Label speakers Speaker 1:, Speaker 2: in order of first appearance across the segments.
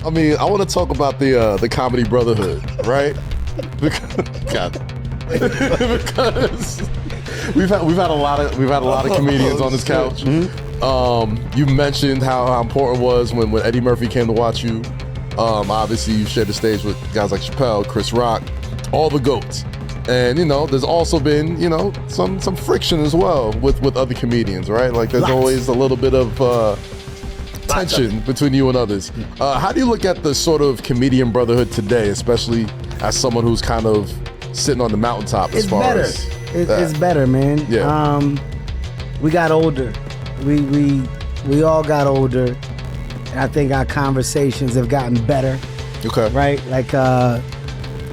Speaker 1: I mean, I want to talk about the comedy brotherhood, right? God. Because we've had a lot of comedians on this couch. You mentioned how important it was when Eddie Murphy came to watch you. Obviously, you shared the stage with guys like Chappelle, Chris Rock, all the GOATs. And, there's also been, some friction as well with other comedians, right? Like, there's always a little bit of tension between you and others. How do you look at the sort of comedian brotherhood today, especially as someone who's kind of sitting on the mountaintop as far as that?
Speaker 2: It's better, man.
Speaker 1: Yeah.
Speaker 2: We got older. We all got older. And I think our conversations have gotten better.
Speaker 1: Okay.
Speaker 2: Right? Like,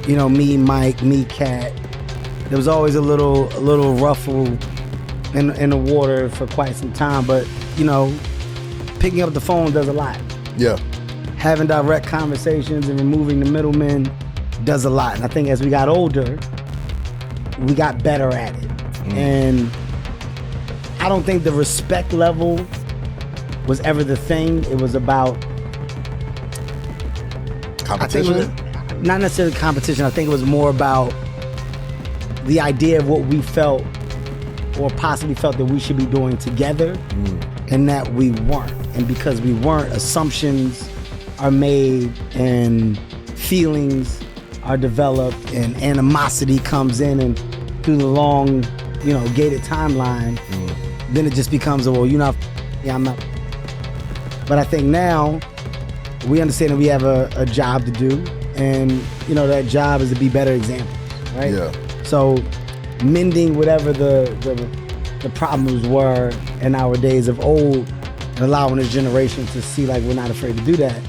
Speaker 2: me, Mike, me, Katt. There was always a little ruffle in the water for quite some time, but picking up the phone does a lot.
Speaker 1: Yeah.
Speaker 2: Having direct conversations and removing the middlemen does a lot. And I think as we got older, we got better at it. And I don't think the respect level was ever the thing. It was about
Speaker 1: competition?
Speaker 2: Not necessarily competition. I think it was more about the idea of what we felt or possibly felt that we should be doing together and that we weren't. And because we weren't, assumptions are made and feelings are developed and animosity comes in, and through the long, gated timeline, then it just becomes I'm not. But I think now we understand that we have a job to do, and that job is to be better examples, right?
Speaker 1: Yeah.
Speaker 2: So mending whatever the problems were in our days of old and allowing this generation to see like we're not afraid to do that.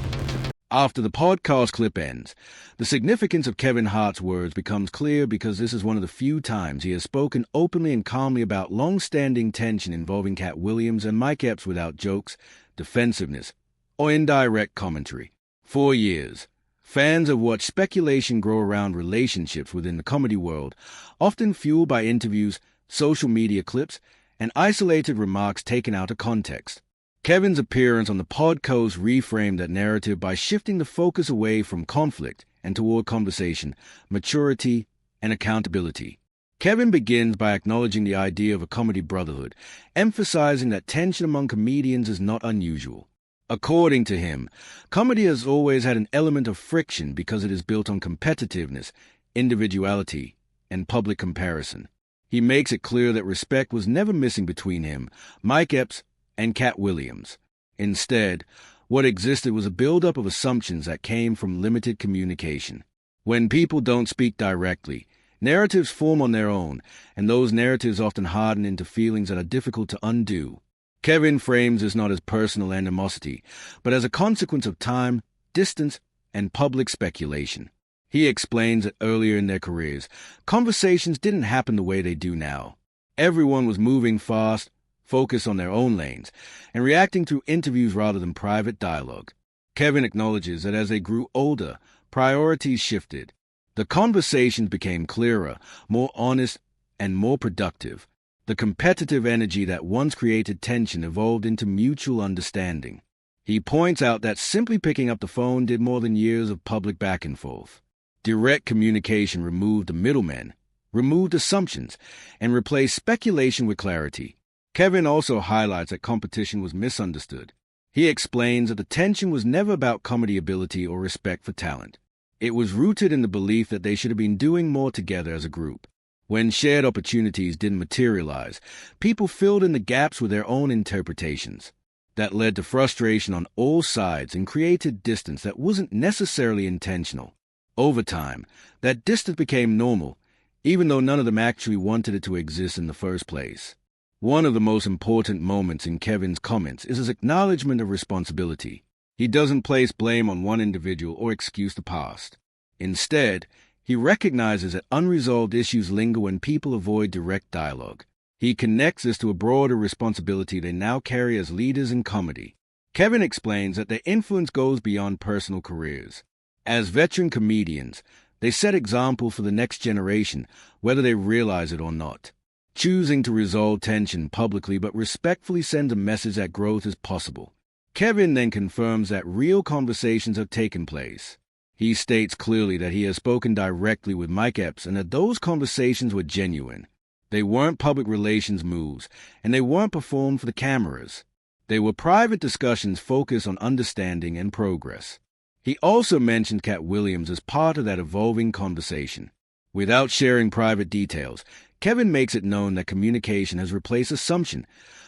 Speaker 3: After the podcast clip ends, the significance of Kevin Hart's words becomes clear because this is one of the few times he has spoken openly and calmly about long-standing tension involving Katt Williams and Mike Epps without jokes, defensiveness, or indirect commentary. For years, fans have watched speculation grow around relationships within the comedy world, often fueled by interviews, social media clips, and isolated remarks taken out of context. Kevin's appearance on the podcast reframed that narrative by shifting the focus away from conflict and toward conversation, maturity, and accountability. Kevin begins by acknowledging the idea of a comedy brotherhood, emphasizing that tension among comedians is not unusual. According to him, comedy has always had an element of friction because it is built on competitiveness, individuality, and public comparison. He makes it clear that respect was never missing between him, Mike Epps, and Katt Williams. Instead, what existed was a buildup of assumptions that came from limited communication. When people don't speak directly, narratives form on their own, and those narratives often harden into feelings that are difficult to undo. Kevin frames this not as personal animosity, but as a consequence of time, distance, and public speculation. He explains that earlier in their careers, conversations didn't happen the way they do now. Everyone was moving fast, focused on their own lanes, and reacting through interviews rather than private dialogue. Kevin acknowledges that as they grew older, priorities shifted. The conversations became clearer, more honest, and more productive. The competitive energy that once created tension evolved into mutual understanding. He points out that simply picking up the phone did more than years of public back and forth. Direct communication removed the middlemen, removed assumptions, and replaced speculation with clarity. Kevin also highlights that competition was misunderstood. He explains that the tension was never about comedy ability or respect for talent. It was rooted in the belief that they should have been doing more together as a group. When shared opportunities didn't materialize, people filled in the gaps with their own interpretations. That led to frustration on all sides and created distance that wasn't necessarily intentional. Over time, that distance became normal, even though none of them actually wanted it to exist in the first place. One of the most important moments in Kevin's comments is his acknowledgement of responsibility. He doesn't place blame on one individual or excuse the past. Instead, he recognizes that unresolved issues linger when people avoid direct dialogue. He connects this to a broader responsibility they now carry as leaders in comedy. Kevin explains that their influence goes beyond personal careers. As veteran comedians, they set example for the next generation, whether they realize it or not. Choosing to resolve tension publicly but respectfully sends a message that growth is possible. Kevin then confirms that real conversations have taken place. He states clearly that he has spoken directly with Mike Epps and that those conversations were genuine. They weren't public relations moves, and they weren't performed for the cameras. They were private discussions focused on understanding and progress. He also mentioned Katt Williams as part of that evolving conversation. Without sharing private details, Kevin makes it known that communication has replaced assumption,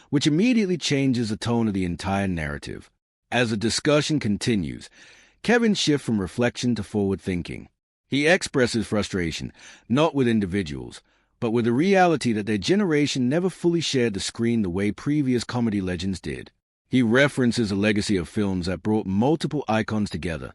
Speaker 3: which immediately changes the tone of the entire narrative. As the discussion continues, Kevin shifts from reflection to forward thinking. He expresses frustration, not with individuals, but with the reality that their generation never fully shared the screen the way previous comedy legends did. He references a legacy of films that brought multiple icons together,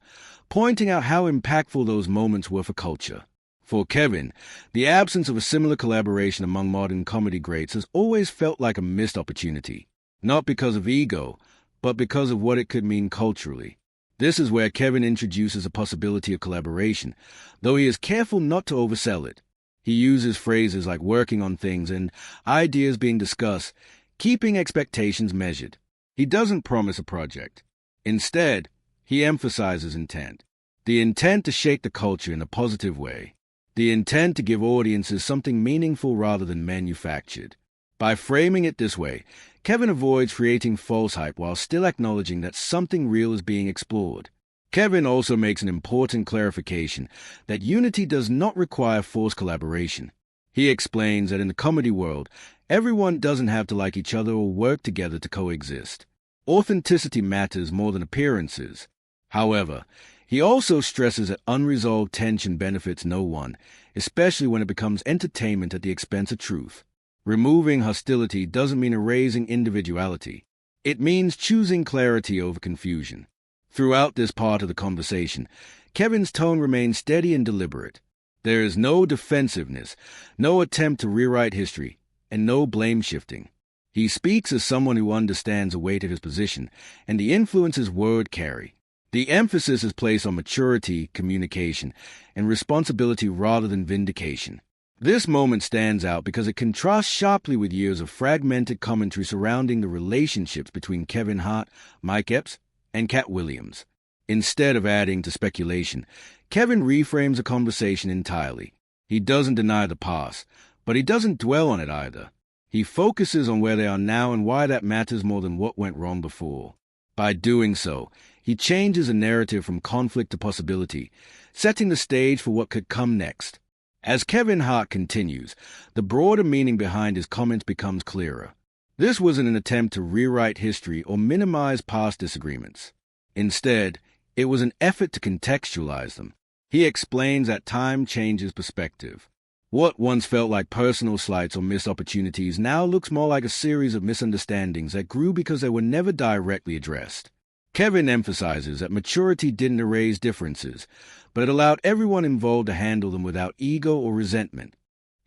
Speaker 3: pointing out how impactful those moments were for culture. For Kevin, the absence of a similar collaboration among modern comedy greats has always felt like a missed opportunity, not because of ego, but because of what it could mean culturally. This is where Kevin introduces a possibility of collaboration, though he is careful not to oversell it. He uses phrases like working on things and ideas being discussed, keeping expectations measured. He doesn't promise a project. Instead, he emphasizes intent. The intent to shape the culture in a positive way. The intent to give audiences something meaningful rather than manufactured. By framing it this way, Kevin avoids creating false hype while still acknowledging that something real is being explored. Kevin also makes an important clarification that unity does not require forced collaboration. He explains that in the comedy world, everyone doesn't have to like each other or work together to coexist. Authenticity matters more than appearances. However, he also stresses that unresolved tension benefits no one, especially when it becomes entertainment at the expense of truth. Removing hostility doesn't mean erasing individuality. It means choosing clarity over confusion. Throughout this part of the conversation, Kevin's tone remains steady and deliberate. There is no defensiveness, no attempt to rewrite history, and no blame shifting. He speaks as someone who understands the weight of his position and the influence his word carry. The emphasis is placed on maturity, communication, and responsibility rather than vindication. This moment stands out because it contrasts sharply with years of fragmented commentary surrounding the relationships between Kevin Hart, Mike Epps, and Katt Williams. Instead of adding to speculation, Kevin reframes the conversation entirely. He doesn't deny the past, but he doesn't dwell on it either. He focuses on where they are now and why that matters more than what went wrong before. By doing so, he changes the narrative from conflict to possibility, setting the stage for what could come next. As Kevin Hart continues, the broader meaning behind his comments becomes clearer. This wasn't an attempt to rewrite history or minimize past disagreements. Instead, it was an effort to contextualize them. He explains that time changes perspective. What once felt like personal slights or missed opportunities now looks more like a series of misunderstandings that grew because they were never directly addressed. Kevin emphasizes that maturity didn't erase differences, but it allowed everyone involved to handle them without ego or resentment.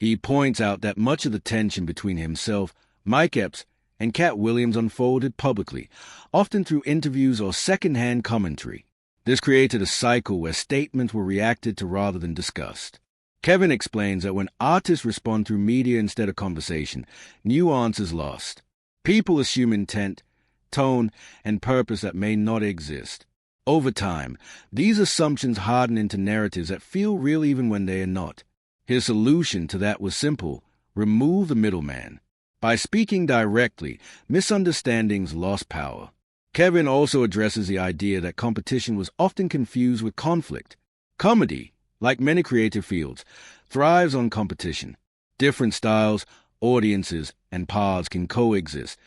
Speaker 3: He points out that much of the tension between himself, Mike Epps, and Katt Williams unfolded publicly, often through interviews or second-hand commentary. This created a cycle where statements were reacted to rather than discussed. Kevin explains that when artists respond through media instead of conversation, nuance is lost. People assume intent, tone, and purpose that may not exist. Over time, these assumptions harden into narratives that feel real even when they are not. His solution to that was simple: remove the middleman. By speaking directly, misunderstandings lost power. Kevin also addresses the idea that competition was often confused with conflict. Comedy, like many creative fields, thrives on competition. Different styles, audiences, and paths can coexist,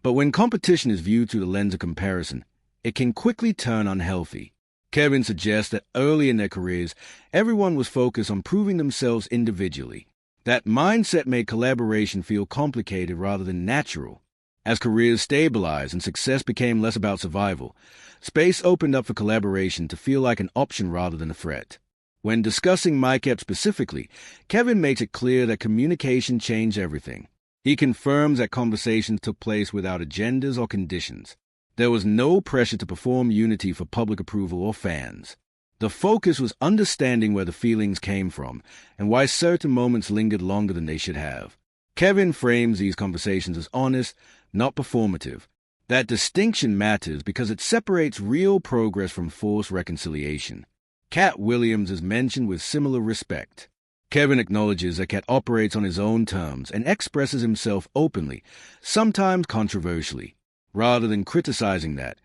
Speaker 3: but when competition is viewed through the lens of comparison, it can quickly turn unhealthy. Kevin suggests that early in their careers, everyone was focused on proving themselves individually. That mindset made collaboration feel complicated rather than natural. As careers stabilized and success became less about survival, space opened up for collaboration to feel like an option rather than a threat. When discussing Mike Epps specifically, Kevin makes it clear that communication changed everything. He confirms that conversations took place without agendas or conditions. There was no pressure to perform unity for public approval or fans. The focus was understanding where the feelings came from and why certain moments lingered longer than they should have. Kevin frames these conversations as honest, not performative. That distinction matters because it separates real progress from forced reconciliation. Katt Williams is mentioned with similar respect. Kevin acknowledges that Katt operates on his own terms and expresses himself openly, sometimes controversially. Rather than criticizing that,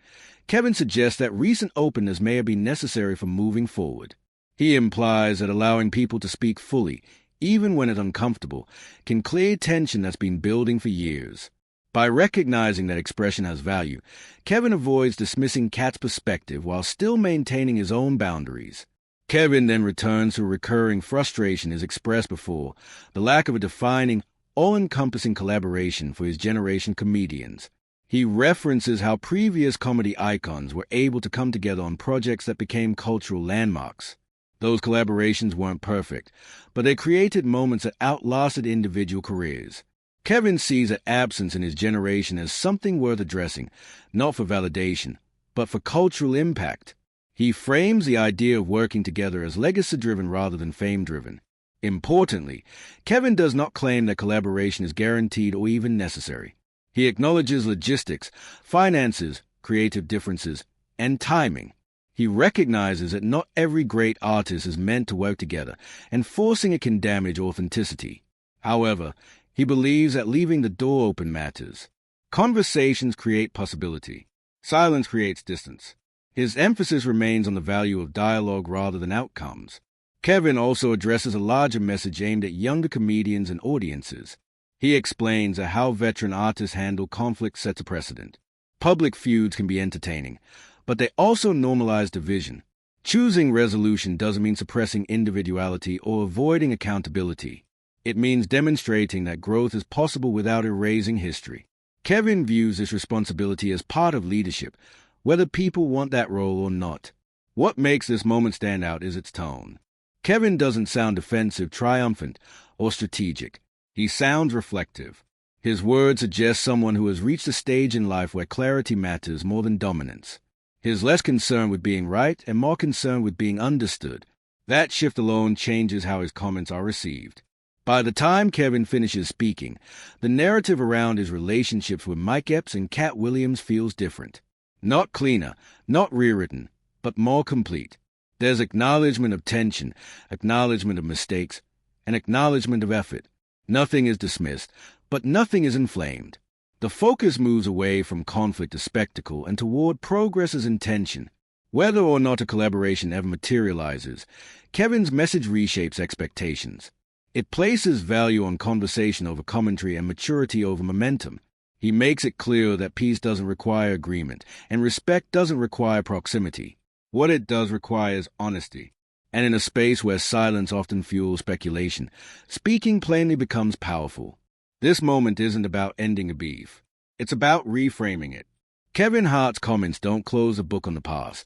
Speaker 3: Kevin suggests that recent openness may have been necessary for moving forward. He implies that allowing people to speak fully, even when it's uncomfortable, can clear tension that's been building for years. By recognizing that expression has value, Kevin avoids dismissing Katt's perspective while still maintaining his own boundaries. Kevin then returns to a recurring frustration as expressed before, the lack of a defining, all-encompassing collaboration for his generation comedians. He references how previous comedy icons were able to come together on projects that became cultural landmarks. Those collaborations weren't perfect, but they created moments that outlasted individual careers. Kevin sees an absence in his generation as something worth addressing, not for validation, but for cultural impact. He frames the idea of working together as legacy-driven rather than fame-driven. Importantly, Kevin does not claim that collaboration is guaranteed or even necessary. He acknowledges logistics, finances, creative differences, and timing. He recognizes that not every great artist is meant to work together, and forcing it can damage authenticity. However, he believes that leaving the door open matters. Conversations create possibility. Silence creates distance. His emphasis remains on the value of dialogue rather than outcomes. Kevin also addresses a larger message aimed at younger comedians and audiences. He explains that how veteran artists handle conflict sets a precedent. Public feuds can be entertaining, but they also normalize division. Choosing resolution doesn't mean suppressing individuality or avoiding accountability. It means demonstrating that growth is possible without erasing history. Kevin views this responsibility as part of leadership, whether people want that role or not. What makes this moment stand out is its tone. Kevin doesn't sound defensive, triumphant, or strategic. He sounds reflective. His words suggest someone who has reached a stage in life where clarity matters more than dominance. He is less concerned with being right and more concerned with being understood. That shift alone changes how his comments are received. By the time Kevin finishes speaking, the narrative around his relationships with Mike Epps and Katt Williams feels different. Not cleaner, not rewritten, but more complete. There's acknowledgement of tension, acknowledgement of mistakes, and acknowledgement of effort. Nothing is dismissed, but nothing is inflamed. The focus moves away from conflict to spectacle and toward progress as intention. Whether or not a collaboration ever materializes, Kevin's message reshapes expectations. It places value on conversation over commentary and maturity over momentum. He makes it clear that peace doesn't require agreement, and respect doesn't require proximity. What it does require is honesty. And in a space where silence often fuels speculation, speaking plainly becomes powerful. This moment isn't about ending a beef. It's about reframing it. Kevin Hart's comments don't close the book on the past,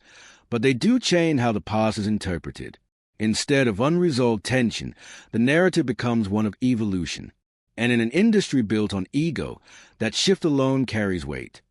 Speaker 3: but they do change how the past is interpreted. Instead of unresolved tension, the narrative becomes one of evolution. And in an industry built on ego, that shift alone carries weight.